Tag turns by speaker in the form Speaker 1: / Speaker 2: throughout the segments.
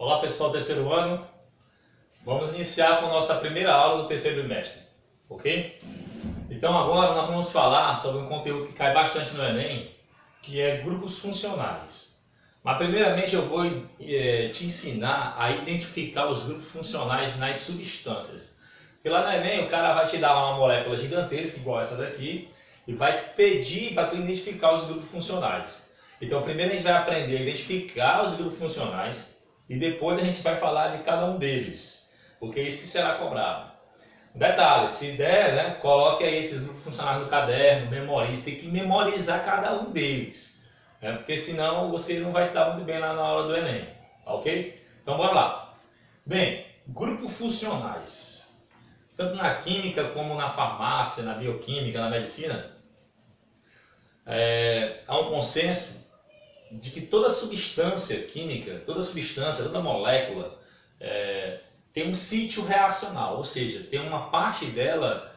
Speaker 1: Olá pessoal do terceiro ano, vamos iniciar com a nossa primeira aula do terceiro bimestre, ok? Então agora nós vamos falar sobre um conteúdo que cai bastante no Enem, que é grupos funcionais. Mas primeiramente eu vou te ensinar a identificar os grupos funcionais nas substâncias. Porque lá no Enem o cara vai te dar uma molécula gigantesca, igual essa daqui, e vai pedir para tu identificar os grupos funcionais. Então primeiro a gente vai aprender a identificar os grupos funcionais, e depois a gente vai falar de cada um deles, porque isso que será cobrado. Detalhe, se der, né, coloque aí esses grupos funcionais no caderno, memorize, tem que memorizar cada um deles, né, porque senão você não vai se dar muito bem lá na aula do Enem, ok? Então bora lá. Bem, grupos funcionais, tanto na química como na farmácia, na bioquímica, na medicina, há um consenso de que toda substância química, toda molécula tem um sítio reacional, ou seja, tem uma parte dela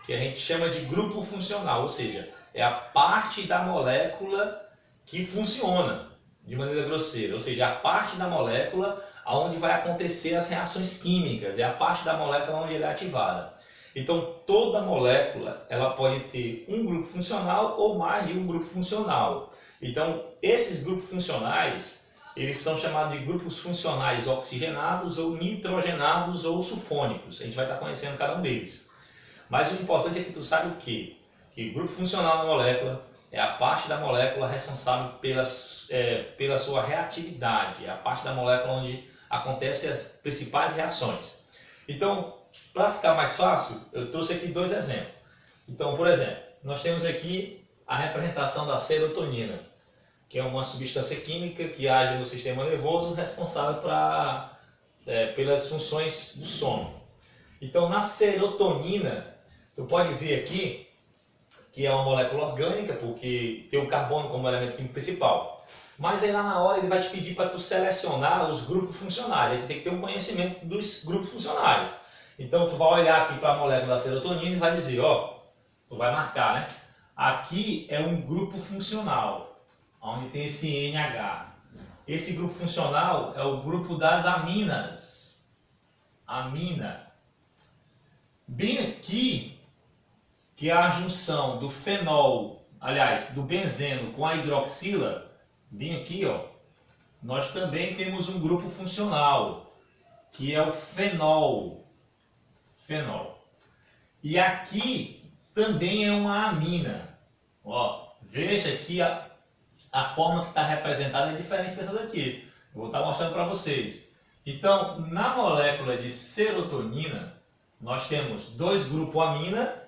Speaker 1: que a gente chama de grupo funcional, ou seja, é a parte da molécula que funciona de maneira grosseira, ou seja, a parte da molécula onde vai acontecer as reações químicas, é a parte da molécula onde ela é ativada. Então toda molécula ela pode ter um grupo funcional ou mais de um grupo funcional. Então esses grupos funcionais, eles são chamados de grupos funcionais oxigenados ou nitrogenados ou sulfônicos. A gente vai estar conhecendo cada um deles. Mas o importante é que tu saiba o quê? Que o grupo funcional na molécula é a parte da molécula responsável pela sua reatividade, é a parte da molécula onde acontecem as principais reações. Então, para ficar mais fácil, eu trouxe aqui dois exemplos. Então, por exemplo, nós temos aqui a representação da serotonina, que é uma substância química que age no sistema nervoso responsável pelas funções do sono. Então, na serotonina, tu pode ver aqui que é uma molécula orgânica, porque tem o carbono como elemento químico principal. Mas aí lá na hora ele vai te pedir para tu selecionar os grupos funcionais, aí tu tem que ter um conhecimento dos grupos funcionais. Então tu vai olhar aqui para a molécula da serotonina e vai dizer, ó, tu vai marcar, né? Aqui é um grupo funcional, onde tem esse NH. Esse grupo funcional é o grupo das aminas. Amina. Bem aqui, que é a junção do fenol, aliás, do benzeno com a hidroxila, bem aqui, ó, nós também temos um grupo funcional, que é o fenol. E aqui também é uma amina. Ó, veja que a forma que está representada é diferente dessa daqui. Eu vou estar mostrando para vocês. Então, na molécula de serotonina, nós temos dois grupos amina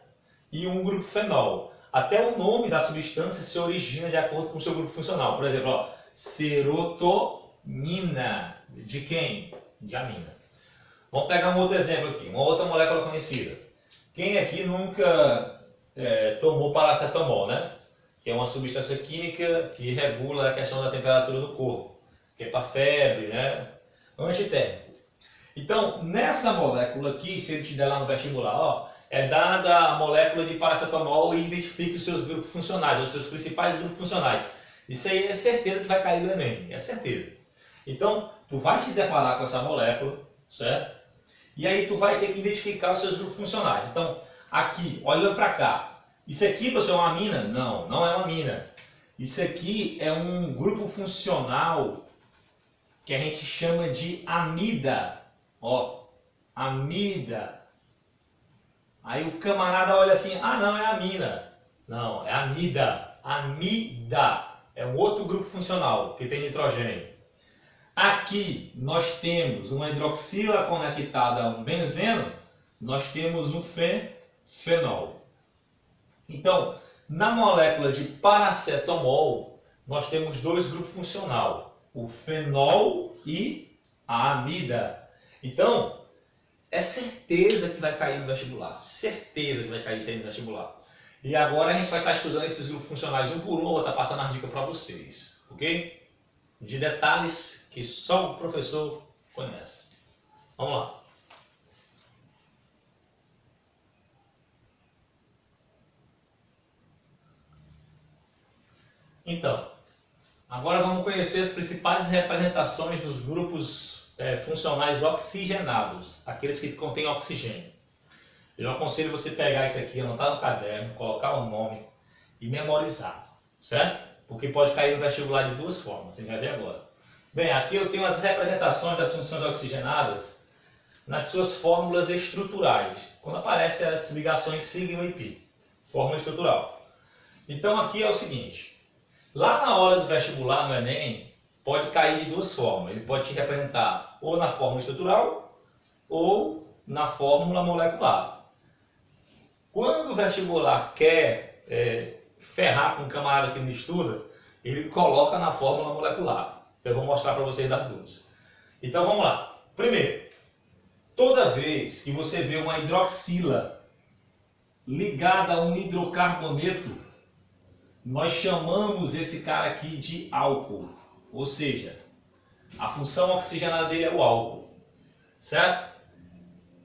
Speaker 1: e um grupo fenol. Até o nome da substância se origina de acordo com o seu grupo funcional. Por exemplo, ó, serotonina. De quem? De amina. Vamos pegar um outro exemplo aqui, uma outra molécula conhecida. Quem aqui nunca tomou paracetamol, né? Que é uma substância química que regula a questão da temperatura do corpo, que é para febre, né? Antitérmico. Então, nessa molécula aqui, se ele te der lá no vestibular, ó, é dada a molécula de paracetamol e identifica os seus grupos funcionais, os seus principais grupos funcionais. Isso aí é certeza que vai cair do Enem, é certeza. Então, tu vai se deparar com essa molécula, certo? E aí tu vai ter que identificar os seus grupos funcionais. Então, aqui, olhando para cá, isso aqui, professor, é uma amina? Não, não é uma amina. Isso aqui é um grupo funcional que a gente chama de amida. Ó, amida. Aí o camarada olha assim, ah não, é amina. Não, é amida. Amida é um outro grupo funcional que tem nitrogênio. Aqui nós temos uma hidroxila conectada a um benzeno, nós temos um fenol. Então, na molécula de paracetamol, nós temos dois grupos funcionais, o fenol e a amida. Então, é certeza que vai cair no vestibular, certeza que vai cair isso aí no vestibular. E agora a gente vai estar estudando esses grupos funcionais um por um, eu vou estar passando as dicas para vocês, ok? De detalhes que só o professor conhece. Vamos lá. Então, agora vamos conhecer as principais representações dos grupos funcionais oxigenados, aqueles que contêm oxigênio. Eu aconselho você pegar isso aqui, anotar no caderno, colocar o nome e memorizar, certo? Porque pode cair no vestibular de duas formas, você vai ver agora. Bem, aqui eu tenho as representações das funções oxigenadas nas suas fórmulas estruturais, quando aparecem as ligações sigma e π, fórmula estrutural. Então aqui é o seguinte, lá na hora do vestibular, no Enem, pode cair de duas formas. Ele pode te representar ou na fórmula estrutural ou na fórmula molecular. Quando o vestibular quer ferrar com um camarada que não estuda, ele coloca na fórmula molecular. Então eu vou mostrar para vocês das duas. Então vamos lá. Primeiro, toda vez que você vê uma hidroxila ligada a um hidrocarboneto, nós chamamos esse cara aqui de álcool. Ou seja, a função oxigenada dele é o álcool. Certo?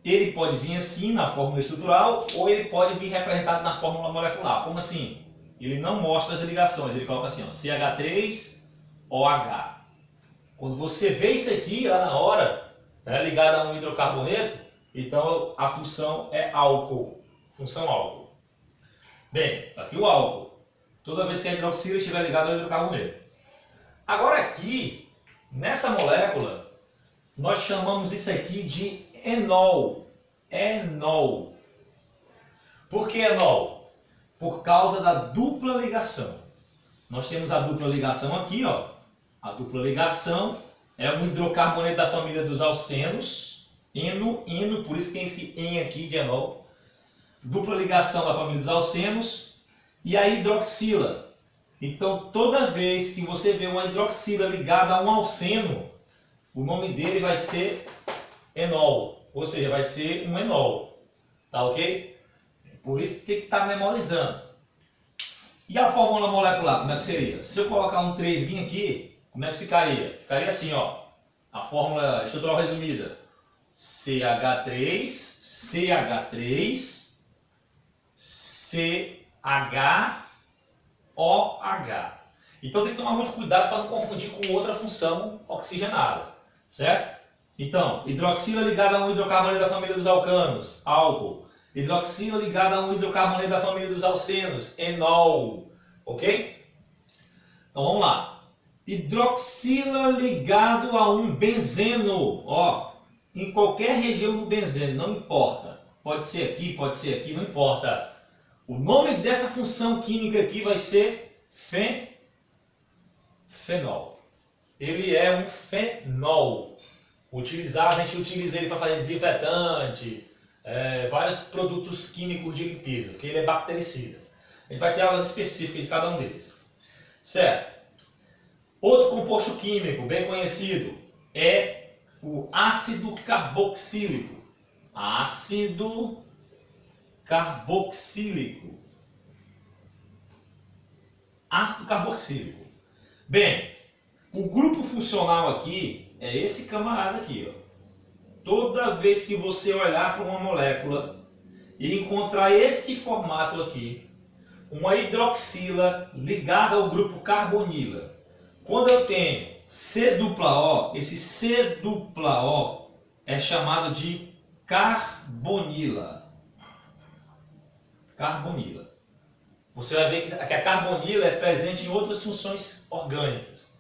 Speaker 1: Ele pode vir assim na fórmula estrutural ou ele pode vir representado na fórmula molecular. Como assim? Ele não mostra as ligações, ele coloca assim, ó, CH3OH. Quando você vê isso aqui lá na hora, ligado a um hidrocarboneto, então a função é álcool. Função álcool. Bem, tá aqui o álcool. Toda vez que a hidroxila estiver ligada ao hidrocarboneto. Agora aqui, nessa molécula, nós chamamos isso aqui de enol. Enol. Por que enol? Por causa da dupla ligação. Nós temos a dupla ligação aqui, ó. A dupla ligação é um hidrocarboneto da família dos alcenos, eno, por isso tem esse en aqui de enol. Dupla ligação da família dos alcenos e a hidroxila. Então, toda vez que você vê uma hidroxila ligada a um alceno, o nome dele vai ser enol, ou seja, vai ser um enol, tá ok? Por isso tem que estar memorizando. E a fórmula molecular, como é que seria? Se eu colocar um 3 bem aqui, como é que ficaria? Ficaria assim, ó, a fórmula estrutural resumida, CH3, CH3, CHOH. Então tem que tomar muito cuidado para não confundir com outra função oxigenada, certo? Então, hidroxila ligada a um hidrocarboneto da família dos alcanos, álcool. Hidroxila ligada a um hidrocarboneto da família dos alcenos, enol. Ok? Então vamos lá. Hidroxila ligado a um benzeno. Ó, em qualquer região do benzeno, não importa. Pode ser aqui, não importa. O nome dessa função química aqui vai ser fenol. Ele é um fenol. A gente utiliza ele para fazer desinfetante, vários produtos químicos de limpeza, porque ele é bactericida. A gente vai ter aulas específicas de cada um deles. Certo? Outro composto químico bem conhecido é o ácido carboxílico. Ácido carboxílico. Ácido carboxílico. Bem, o grupo funcional aqui é esse camarada aqui, ó. Toda vez que você olhar para uma molécula e encontrar esse formato aqui, uma hidroxila ligada ao grupo carbonila. Quando eu tenho C-O, esse C-O é chamado de carbonila. Carbonila. Você vai ver que a carbonila é presente em outras funções orgânicas.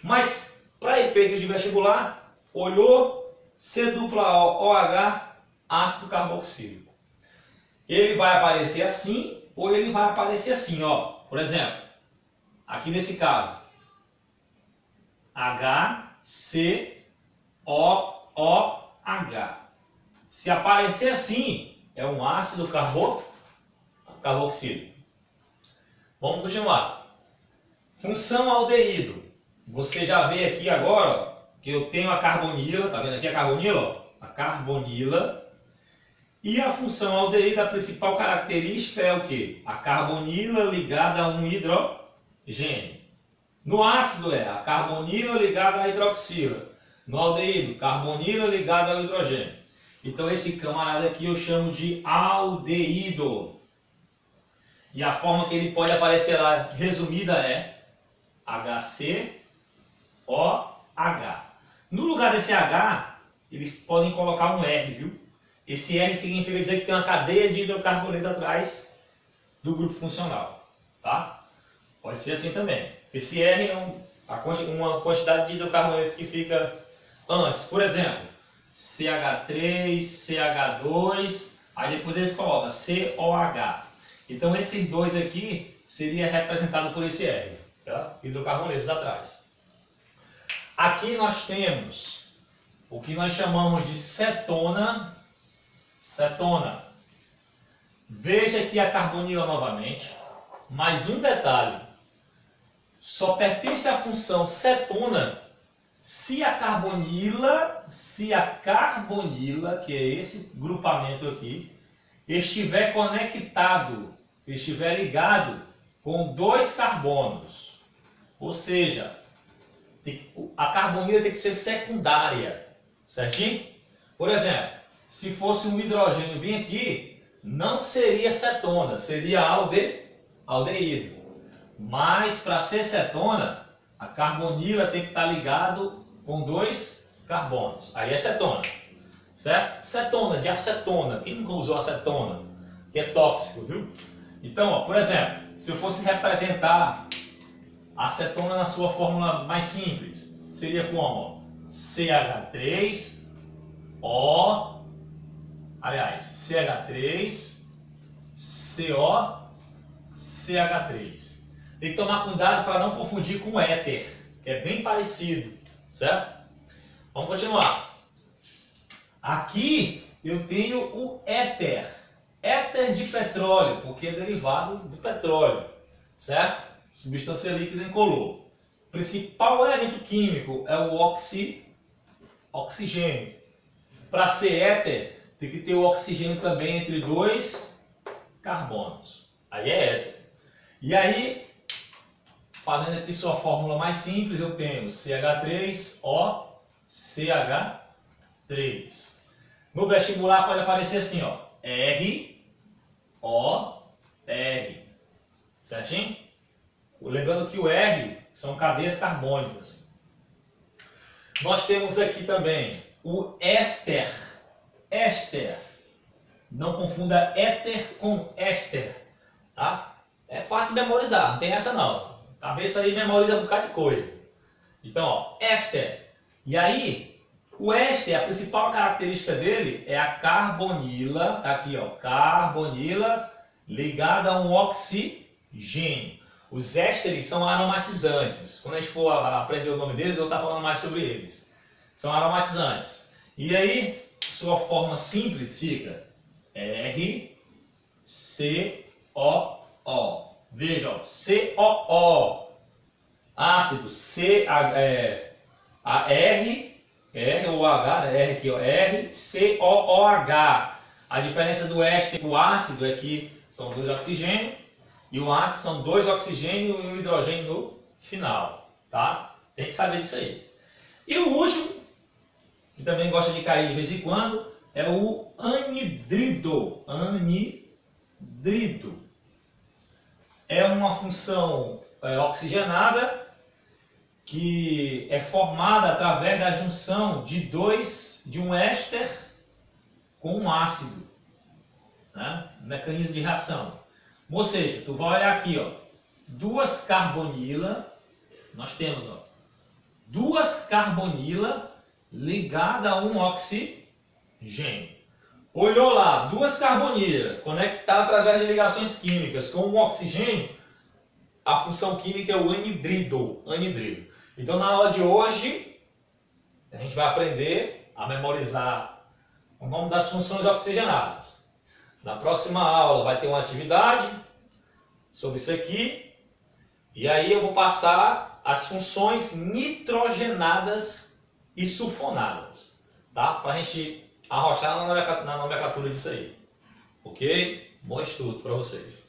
Speaker 1: Mas, para efeito de vestibular, olhou C-OH, ácido carboxílico. Ele vai aparecer assim ou ele vai aparecer assim, ó. Por exemplo, aqui nesse caso, HCOOH. Se aparecer assim, é um ácido carboxílico. Vamos continuar. Função aldeído. Você já vê aqui agora, ó, que eu tenho a carbonila, tá vendo aqui a carbonila? Ó? A carbonila. E a função aldeído, a principal característica é o quê? A carbonila ligada a um hidrogênio. No ácido é a carbonila ligada à hidroxila. No aldeído, carbonila ligada ao hidrogênio. Então esse camarada aqui eu chamo de aldeído. E a forma que ele pode aparecer lá, resumida, é HCOH. No lugar desse H, eles podem colocar um R, viu? Esse R significa dizer que tem uma cadeia de hidrocarboneto atrás do grupo funcional, tá? Pode ser assim também. Esse R é uma quantidade de hidrocarbonetos que fica antes. Por exemplo, CH3, CH2, aí depois eles colocam COH. Então esses dois aqui seria representado por esse R, tá? Hidrocarbonetos atrás. Aqui nós temos o que nós chamamos de cetona. Cetona. Veja aqui a carbonila novamente. Mais um detalhe. Só pertence à função cetona se a carbonila, que é esse grupamento aqui, estiver conectado, estiver ligado com dois carbonos. Ou seja, a carbonila tem que ser secundária, certinho? Por exemplo, se fosse um hidrogênio bem aqui, não seria cetona, seria aldeído. Mas para ser cetona, a carbonila tem que estar ligado com dois carbonos. Aí é cetona, certo? Cetona de acetona. Quem nunca usou acetona? Que é tóxico, viu? Então, ó, por exemplo, se eu fosse representar a acetona na sua fórmula mais simples, seria como? CH3O, aliás, CH3CO, CH3. Tem que tomar cuidado para não confundir com éter, que é bem parecido, certo? Vamos continuar. Aqui eu tenho o éter, éter de petróleo, porque é derivado do petróleo, certo? Substância líquida incolor. O principal elemento químico é o oxigênio. Para ser éter, tem que ter o oxigênio também entre dois carbonos. Aí é éter. E aí, fazendo aqui sua fórmula mais simples, eu tenho CH3O, CH3. No vestibular pode aparecer assim, ó, R, O, R. Certinho? Lembrando que o R são cadeias carbônicas. Nós temos aqui também o éster. Éster. Não confunda éter com éster. Tá? É fácil de memorizar, não tem essa não. Cabeça aí memoriza um bocado de coisa. Então, ó, éster. E aí, o éster, a principal característica dele é a carbonila. Tá aqui, ó, carbonila ligada a um oxigênio. Os ésteres são aromatizantes. Quando a gente for aprender o nome deles, eu vou estar falando mais sobre eles. São aromatizantes. E aí, sua forma simples fica RCOO. Veja, ó, COO. Ácido R ou H, né? R aqui, ó, RCOOH. A diferença do éster para o ácido é que são dois oxigênios. E o ácido são dois oxigênios e um hidrogênio no final, tá? Tem que saber disso aí. E o último, que também gosta de cair de vez em quando, é o anidrido. Anidrido. É uma função oxigenada que é formada através da junção de um éster com um ácido, né? Mecanismo de reação. Ou seja, tu vai olhar aqui, ó, duas carbonila, nós temos, ó, duas carbonila ligadas a um oxigênio. Olhou lá, duas carbonila conectadas através de ligações químicas com um oxigênio, a função química é o anidrido. Então na aula de hoje, a gente vai aprender a memorizar o nome das funções oxigenadas. Na próxima aula vai ter uma atividade sobre isso aqui. E aí eu vou passar as funções nitrogenadas e sulfonadas. Tá? Para a gente arrochar na nomenclatura disso aí. Ok? Bom estudo para vocês.